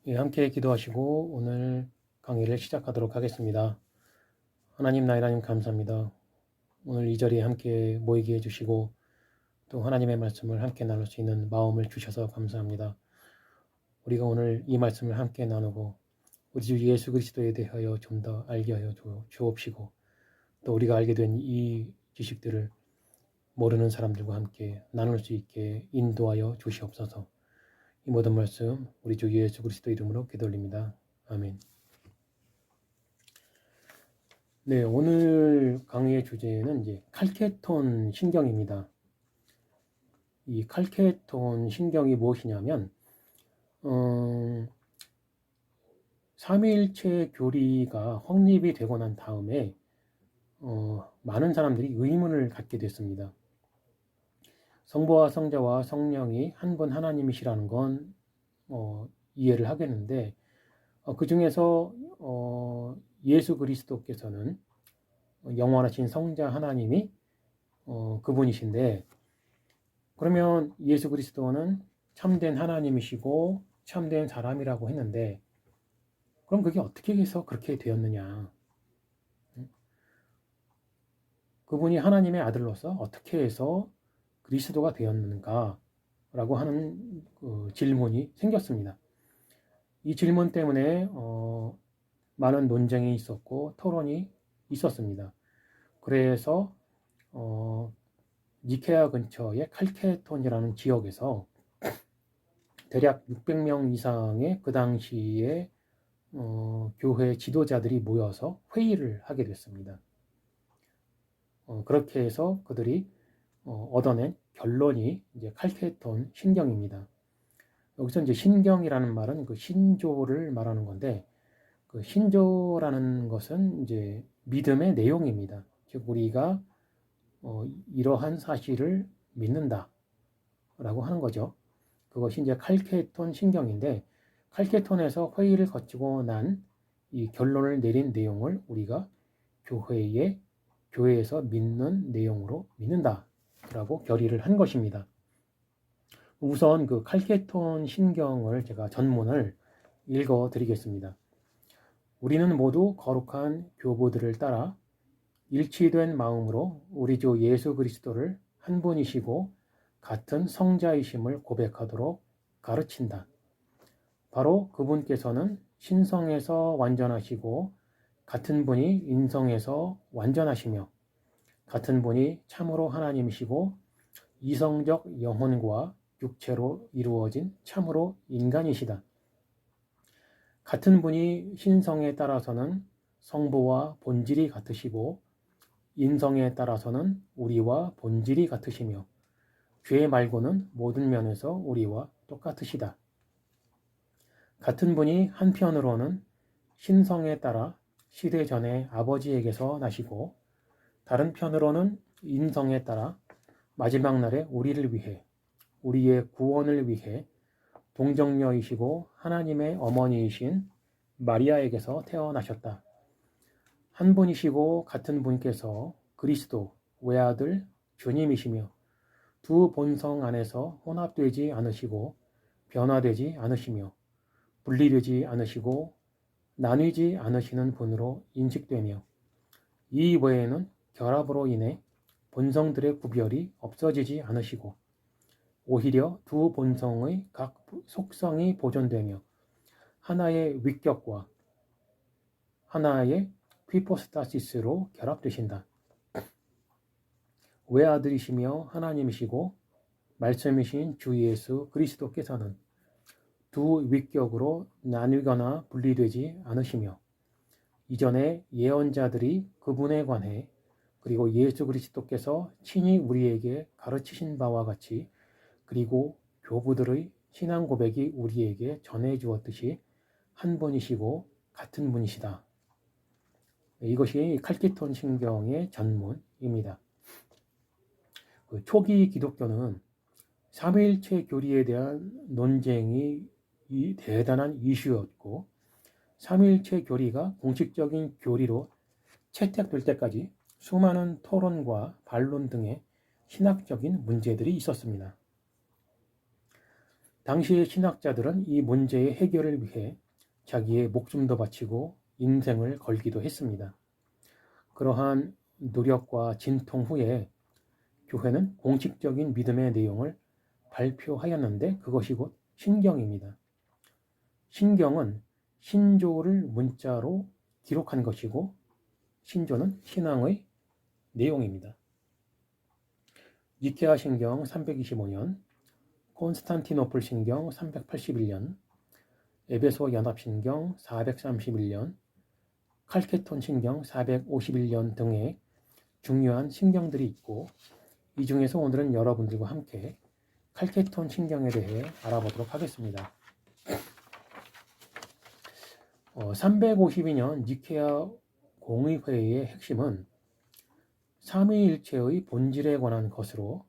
예, 함께 기도하시고 오늘 강의를 시작하도록 하겠습니다. 하나님, 나의 하나님 감사합니다. 오늘 이 자리에 함께 모이게 해주시고 또 하나님의 말씀을 함께 나눌 수 있는 마음을 주셔서 감사합니다. 우리가 오늘 이 말씀을 함께 나누고 우리 주 예수 그리스도에 대하여 좀 더 알게 하여 주옵시고 또 우리가 알게 된 이 지식들을 모르는 사람들과 함께 나눌 수 있게 인도하여 주시옵소서. 이 모든 말씀 우리 주 예수 그리스도 이름으로 기도드립니다. 아멘. 네, 오늘 강의의 주제는 이제 칼케톤 신경입니다. 이 칼케톤 신경이 무엇이냐면, 삼위일체 교리가 확립이 되고 난 다음에 많은 사람들이 의문을 갖게 됐습니다. 성부와 성자와 성령이 한 분 하나님이시라는 건 이해를 하겠는데, 그 중에서 예수 그리스도께서는 영원하신 성자 하나님이 그분이신데, 그러면 예수 그리스도는 참된 하나님이시고 참된 사람이라고 했는데, 그럼 그게 어떻게 해서 그렇게 되었느냐? 그분이 하나님의 아들로서 어떻게 해서 그리스도가 되었는가? 라고 하는 질문이 생겼습니다. 이 질문 때문에 많은 논쟁이 있었고 토론이 있었습니다. 그래서 니케아 근처의 칼케톤이라는 지역에서 대략 600명 이상의 그 당시에 교회 지도자들이 모여서 회의를 하게 됐습니다. 그렇게 해서 그들이 얻어낸 결론이 이제 칼케톤 신경입니다. 여기서 이제 신경이라는 말은 그 신조를 말하는 건데, 그 신조라는 것은 이제 믿음의 내용입니다. 즉 우리가 이러한 사실을 믿는다라고 하는 거죠. 그것이 이제 칼케톤 신경인데, 칼케톤에서 회의를 거치고 난 이 결론을 내린 내용을 우리가 교회에서 믿는 내용으로 믿는다라고 결의를 한 것입니다. 우선 그 칼케톤 신경을 제가 전문을 읽어 드리겠습니다. 우리는 모두 거룩한 교보들을 따라 일치된 마음으로 우리 주 예수 그리스도를 한 분이시고 같은 성자이심을 고백하도록 가르친다. 바로 그분께서는 신성에서 완전하시고 같은 분이 인성에서 완전하시며 같은 분이 참으로 하나님이시고 이성적 영혼과 육체로 이루어진 참으로 인간이시다. 같은 분이 신성에 따라서는 성부와 본질이 같으시고 인성에 따라서는 우리와 본질이 같으시며 죄 말고는 모든 면에서 우리와 똑같으시다. 같은 분이 한편으로는 신성에 따라 시대 전에 아버지에게서 나시고 다른 편으로는 인성에 따라 마지막 날에 우리를 위해 우리의 구원을 위해 동정녀이시고 하나님의 어머니이신 마리아에게서 태어나셨다. 한 분이시고 같은 분께서 그리스도 외아들 주님이시며 두 본성 안에서 혼합되지 않으시고 변화되지 않으시며 분리되지 않으시고 나뉘지 않으시는 분으로 인식되며 이 외에는 결합으로 인해 본성들의 구별이 없어지지 않으시고 오히려 두 본성의 각 속성이 보존되며 하나의 위격과 하나의 휘포스타시스로 결합되신다. 외아들이시며 하나님이시고 말씀이신 주 예수 그리스도께서는 두 위격으로 나뉘거나 분리되지 않으시며 이전에 예언자들이 그분에 관해 그리고 예수 그리스도께서 친히 우리에게 가르치신 바와 같이 그리고 교부들의 신앙 고백이 우리에게 전해 주었듯이 한 분이시고 같은 분이시다. 이것이 칼케톤 신경의 전문입니다. 초기 기독교는 삼위일체 교리에 대한 논쟁이 대단한 이슈였고 삼위일체 교리가 공식적인 교리로 채택될 때까지 수많은 토론과 반론 등의 신학적인 문제들이 있었습니다. 당시의 신학자들은 이 문제의 해결을 위해 자기의 목숨도 바치고 인생을 걸기도 했습니다. 그러한 노력과 진통 후에 교회는 공식적인 믿음의 내용을 발표하였는데 그것이 곧 신경입니다. 신경은 신조를 문자로 기록한 것이고 신조는 신앙의 내용입니다. 니케아 신경 325년, 콘스탄티노플 신경 381년, 에베소 연합 신경 431년, 칼케톤 신경 451년 등의 중요한 신경들이 있고 이 중에서 오늘은 여러분들과 함께 칼케톤 신경에 대해 알아보도록 하겠습니다. 352년 니케아 공의회의 핵심은 삼위일체의 본질에 관한 것으로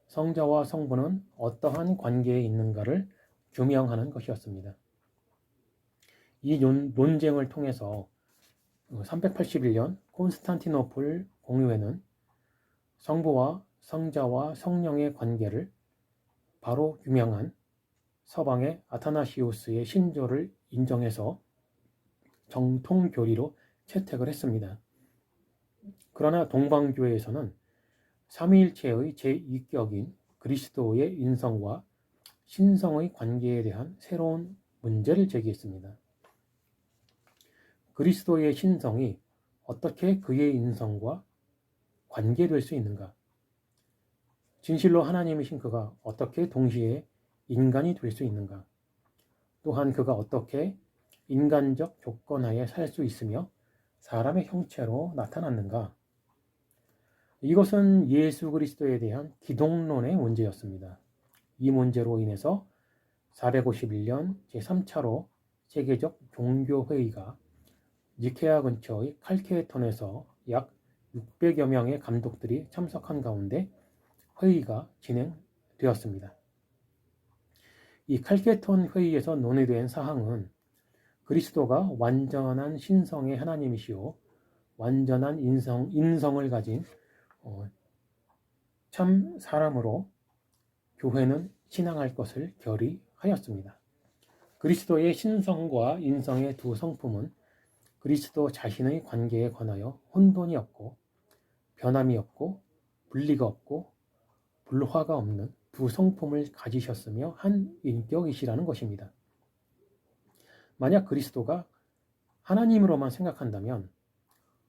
성자와 성부는 어떠한 관계에 있는가를 규명하는 것이었습니다. 이 논쟁을 통해서 381년 콘스탄티노플 공의회는 성부와 성자와 성령의 관계를 바로 규명한 서방의 아타나시우스의 신조를 인정해서 정통교리로 채택을 했습니다. 그러나 동방교회에서는 삼위일체의 제2격인 그리스도의 인성과 신성의 관계에 대한 새로운 문제를 제기했습니다. 그리스도의 신성이 어떻게 그의 인성과 관계될 수 있는가? 진실로 하나님이신 그가 어떻게 동시에 인간이 될 수 있는가? 또한 그가 어떻게 인간적 조건하에 살 수 있으며 사람의 형체로 나타났는가? 이것은 예수 그리스도에 대한 기독론의 문제였습니다. 이 문제로 인해서 451년 제3차로 세계적 종교회의가 니케아 근처의 칼케톤에서 약 600여 명의 감독들이 참석한 가운데 회의가 진행되었습니다. 이 칼케톤 회의에서 논의된 사항은 그리스도가 완전한 신성의 하나님이시오 완전한 인성을 가진 참 사람으로 교회는 신앙할 것을 결의하였습니다. 그리스도의 신성과 인성의 두 성품은 그리스도 자신의 관계에 관하여 혼돈이 없고 변함이 없고 분리가 없고 불화가 없는 두 성품을 가지셨으며 한 인격이시라는 것입니다. 만약 그리스도가 하나님으로만 생각한다면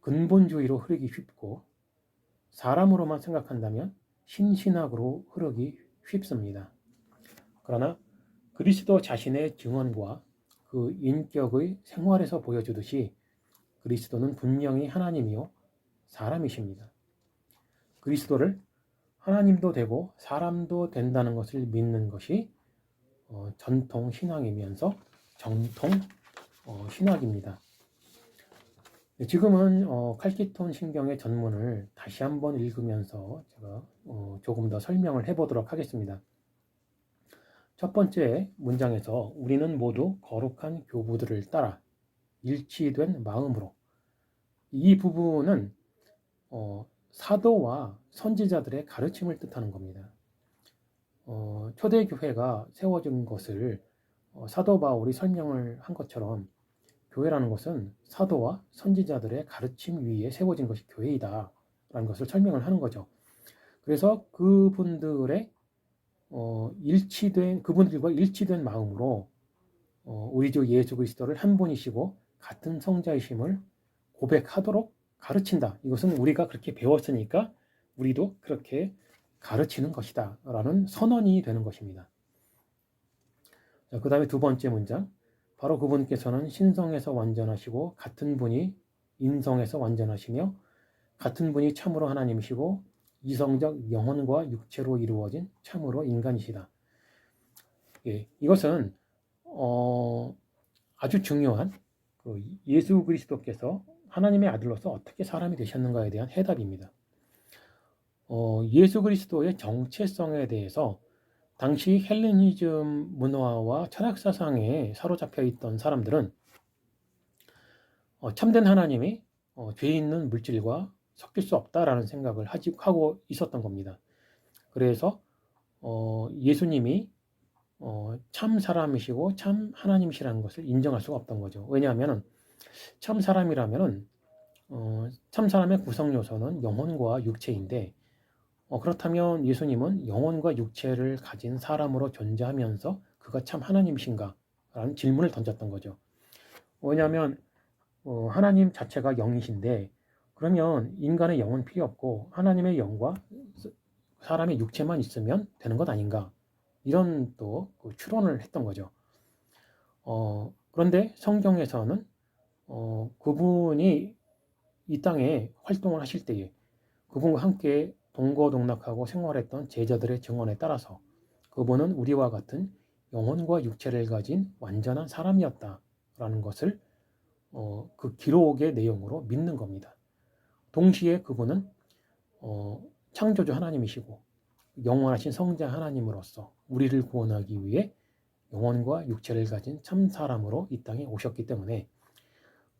근본주의로 흐르기 쉽고 사람으로만 생각한다면 신신학으로 흐르기 쉽습니다. 그러나 그리스도 자신의 증언과 그 인격의 생활에서 보여주듯이 그리스도는 분명히 하나님이요 사람이십니다. 그리스도를 하나님도 되고 사람도 된다는 것을 믿는 것이 전통 신앙이면서 정통 신학입니다. 지금은 칼키톤 신경의 전문을 다시 한번 읽으면서 제가 조금 더 설명을 해보도록 하겠습니다. 첫 번째 문장에서 우리는 모두 거룩한 교부들을 따라 일치된 마음으로 이 부분은 사도와 선지자들의 가르침을 뜻하는 겁니다. 초대교회가 세워진 것을 사도 바울이 설명을 한 것처럼 교회라는 것은 사도와 선지자들의 가르침 위에 세워진 것이 교회이다 라는 것을 설명을 하는 거죠. 그래서 그분들의 그분들과 일치된 마음으로 우리 주 예수 그리스도를 한 분이시고 같은 성자이심을 고백하도록 가르친다. 이것은 우리가 그렇게 배웠으니까 우리도 그렇게 가르치는 것이다 라는 선언이 되는 것입니다. 그 다음에 두 번째 문장, 바로 그분께서는 신성에서 완전하시고 같은 분이 인성에서 완전하시며 같은 분이 참으로 하나님이시고 이성적 영혼과 육체로 이루어진 참으로 인간이시다. 예, 이것은 아주 중요한 예수 그리스도께서 하나님의 아들로서 어떻게 사람이 되셨는가에 대한 해답입니다. 예수 그리스도의 정체성에 대해서 당시 헬레니즘 문화와 철학 사상에 사로잡혀 있던 사람들은 참된 하나님이 죄 있는 물질과 섞일 수 없다라는 생각을 하고 있었던 겁니다. 그래서 예수님이 참 사람이시고 참 하나님이시라는 것을 인정할 수가 없던 거죠. 왜냐하면 참 사람이라면은 참 사람의 구성 요소는 영혼과 육체인데 그렇다면 예수님은 영혼과 육체를 가진 사람으로 존재하면서 그가 참 하나님이신가? 라는 질문을 던졌던 거죠. 왜냐하면 하나님 자체가 영이신데 그러면 인간의 영은 필요 없고 하나님의 영과 사람의 육체만 있으면 되는 것 아닌가? 이런 또 추론을 했던 거죠. 그런데 성경에서는 그분이 이 땅에 활동을 하실 때에 그분과 함께 동거동락하고 생활했던 제자들의 증언에 따라서 그분은 우리와 같은 영혼과 육체를 가진 완전한 사람이었다라는 것을 그 기록의 내용으로 믿는 겁니다. 동시에 그분은 창조주 하나님이시고 영원하신 성자 하나님으로서 우리를 구원하기 위해 영혼과 육체를 가진 참 사람으로 이 땅에 오셨기 때문에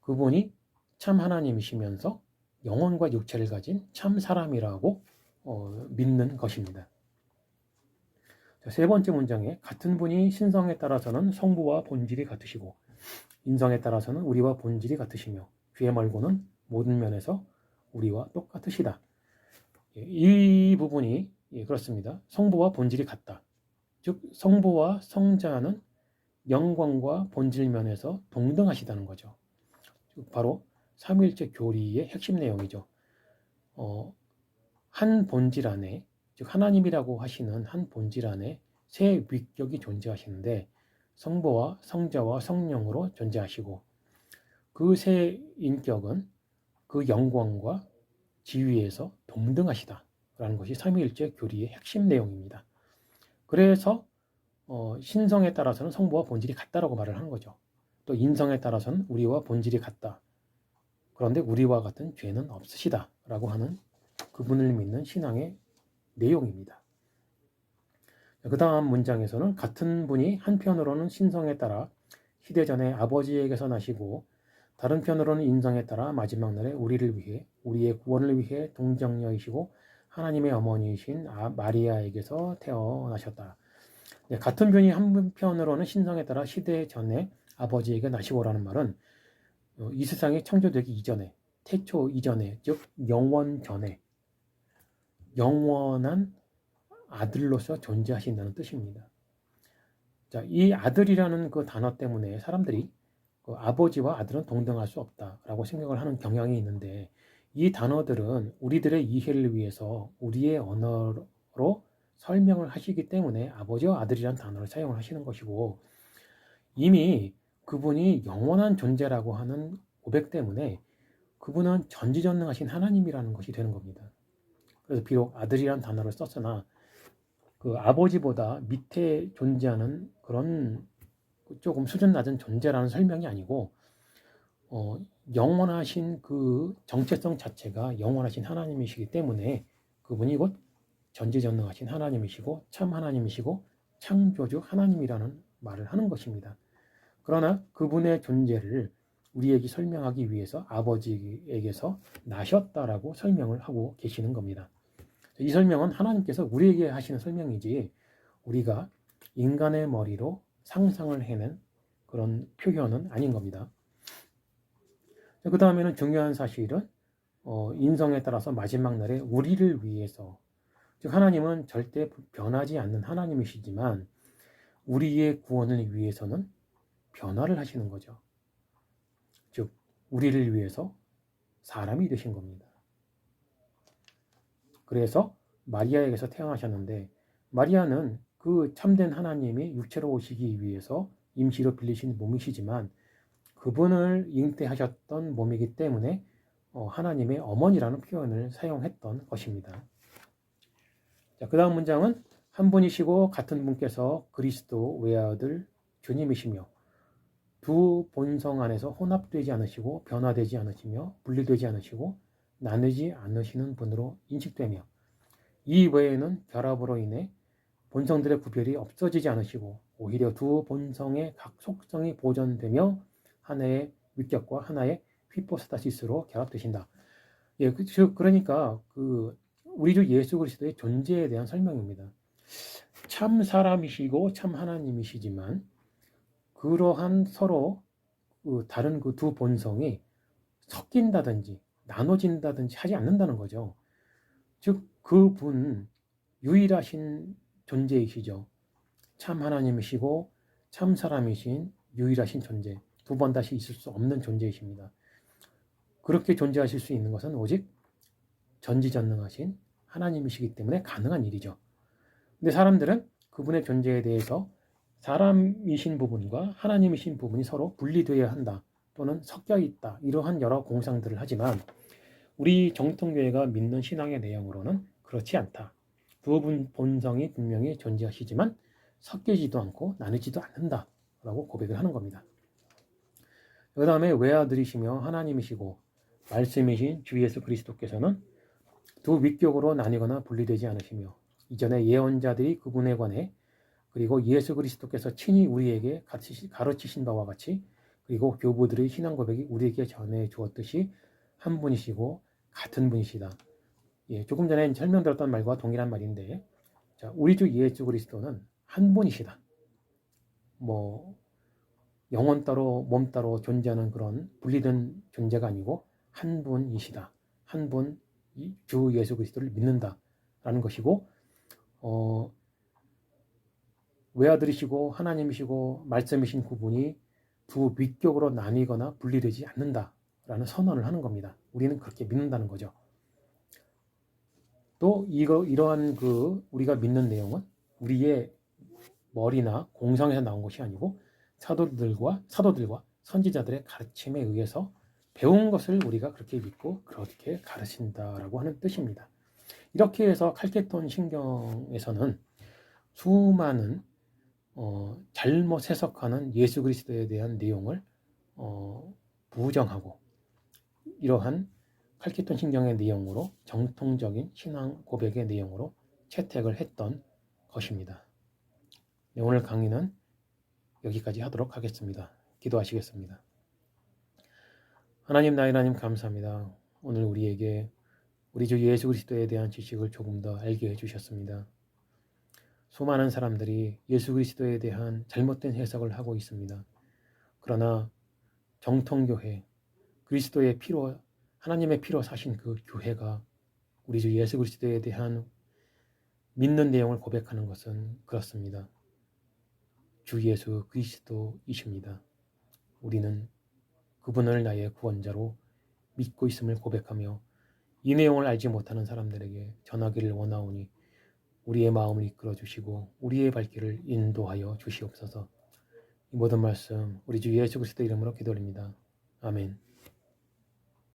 그분이 참 하나님이시면서 영혼과 육체를 가진 참 사람이라고 믿는 것입니다. 세 번째 문장에 같은 분이 신성에 따라서는 성부와 본질이 같으시고 인성에 따라서는 우리와 본질이 같으시며 귀에 멀고는 모든 면에서 우리와 똑같으시다. 이 부분이 그렇습니다. 성부와 본질이 같다. 즉 성부와 성자는 영광과 본질 면에서 동등하시다는 거죠. 즉 바로 삼위일체 교리의 핵심 내용이죠. 한 본질 안에, 즉 하나님이라고 하시는 한 본질 안에 세 위격이 존재하시는데 성부와 성자와 성령으로 존재하시고 그 세 인격은 그 영광과 지위에서 동등하시다라는 것이 삼위일체 교리의 핵심 내용입니다. 그래서 신성에 따라서는 성부와 본질이 같다라고 말을 하는 거죠. 또 인성에 따라서는 우리와 본질이 같다. 그런데 우리와 같은 죄는 없으시다라고 하는 그분을 믿는 신앙의 내용입니다. 그 다음 문장에서는 같은 분이 한편으로는 신성에 따라 시대전에 아버지에게서 나시고 다른 편으로는 인성에 따라 마지막 날에 우리를 위해 우리의 구원을 위해 동정녀이시고 하나님의 어머니이신 마리아에게서 태어나셨다. 네, 같은 분이 한편으로는 신성에 따라 시대 전에 아버지에게 나시고라는 말은 이 세상이 창조되기 이전에 태초 이전에 즉 영원 전에 영원한 아들로서 존재하신다는 뜻입니다. 자, 이 아들이라는 그 단어 때문에 사람들이 그 아버지와 아들은 동등할 수 없다라고 생각을 하는 경향이 있는데 이 단어들은 우리들의 이해를 위해서 우리의 언어로 설명을 하시기 때문에 아버지와 아들이라는 단어를 사용을 하시는 것이고 이미 그분이 영원한 존재라고 하는 고백 때문에 그분은 전지전능하신 하나님이라는 것이 되는 겁니다. 그래서 비록 아들이라는 단어를 썼으나 그 아버지보다 밑에 존재하는 그런 조금 수준 낮은 존재라는 설명이 아니고 영원하신 그 정체성 자체가 영원하신 하나님이시기 때문에 그분이 곧 전지전능하신 하나님이시고 참 하나님이시고 창조주 하나님이라는 말을 하는 것입니다. 그러나 그분의 존재를 우리에게 설명하기 위해서 아버지에게서 나셨다라고 설명을 하고 계시는 겁니다. 이 설명은 하나님께서 우리에게 하시는 설명이지 우리가 인간의 머리로 상상을 해낸 그런 표현은 아닌 겁니다. 그 다음에는 중요한 사실은 인성에 따라서 마지막 날에 우리를 위해서 즉 하나님은 절대 변하지 않는 하나님이시지만 우리의 구원을 위해서는 변화를 하시는 거죠. 즉 우리를 위해서 사람이 되신 겁니다. 그래서 마리아에게서 태어나셨는데 마리아는 그 참된 하나님이 육체로 오시기 위해서 임시로 빌리신 몸이시지만 그분을 잉태하셨던 몸이기 때문에 하나님의 어머니라는 표현을 사용했던 것입니다. 자, 그 다음 문장은 한 분이시고 같은 분께서 그리스도 외아들 주님이시며 두 본성 안에서 혼합되지 않으시고 변화되지 않으시며 분리되지 않으시고 나누지 않으시는 분으로 인식되며 이 외에는 결합으로 인해 본성들의 구별이 없어지지 않으시고 오히려 두 본성의 각 속성이 보존되며 하나의 위격과 하나의 휘포스타시스로 결합되신다. 예, 그러니까 우리 주 예수 그리스도의 존재에 대한 설명입니다. 참 사람이시고 참 하나님이시지만 그러한 서로 다른 그 두 본성이 섞인다든지 나눠진다든지 하지 않는다는 거죠. 즉 그분 유일하신 존재이시죠. 참 하나님이시고 참 사람이신 유일하신 존재, 두 번 다시 있을 수 없는 존재이십니다. 그렇게 존재하실 수 있는 것은 오직 전지전능하신 하나님이시기 때문에 가능한 일이죠. 근데 사람들은 그분의 존재에 대해서 사람이신 부분과 하나님이신 부분이 서로 분리되어야 한다 또는 섞여 있다 이러한 여러 공상들을 하지만 우리 정통교회가 믿는 신앙의 내용으로는 그렇지 않다. 두 본성이 분명히 존재하시지만 섞이지도 않고 나누지도 않는다라고 고백을 하는 겁니다. 그 다음에 외아들이시며 하나님이시고 말씀이신 주 예수 그리스도께서는 두 위격으로 나뉘거나 분리되지 않으시며 이전에 예언자들이 그분에 관해 그리고 예수 그리스도께서 친히 우리에게 가르치신 바와 같이 그리고 교부들의 신앙 고백이 우리에게 전해 주었듯이 한 분이시고 같은 분이시다. 예, 조금 전에 설명드렸던 말과 동일한 말인데, 자, 우리 주 예수 그리스도는 한 분이시다. 영혼 따로 몸 따로 존재하는 그런 분리된 존재가 아니고 한 분이시다. 한 분, 주 예수 그리스도를 믿는다라는 것이고, 외아들이시고 하나님이시고 말씀이신 그분이 두 위격으로 나뉘거나 분리되지 않는다라는 선언을 하는 겁니다. 우리는 그렇게 믿는다는 거죠. 또 이러한 우리가 믿는 내용은 우리의 머리나 공상에서 나온 것이 아니고 사도들과 선지자들의 가르침에 의해서 배운 것을 우리가 그렇게 믿고 그렇게 가르친다라고 하는 뜻입니다. 이렇게 해서 칼케톤 신경에서는 수많은 잘못 해석하는 예수 그리스도에 대한 내용을 부정하고 이러한 칼케톤 신경의 내용으로 정통적인 신앙 고백의 내용으로 채택을 했던 것입니다. 네, 오늘 강의는 여기까지 하도록 하겠습니다. 기도하시겠습니다. 하나님 나의 하나님 감사합니다. 오늘 우리에게 우리 주 예수 그리스도에 대한 지식을 조금 더 알게 해주셨습니다. 수많은 사람들이 예수 그리스도에 대한 잘못된 해석을 하고 있습니다. 그러나 정통교회, 그리스도의 피로, 하나님의 피로 사신 그 교회가 우리 주 예수 그리스도에 대한 믿는 내용을 고백하는 것은 그렇습니다. 주 예수 그리스도이십니다. 우리는 그분을 나의 구원자로 믿고 있음을 고백하며 이 내용을 알지 못하는 사람들에게 전하기를 원하오니 우리의 마음을 이끌어 주시고 우리의 발길을 인도하여 주시옵소서. 이 모든 말씀 우리 주 예수 그리스도 이름으로 기도드립니다. 아멘.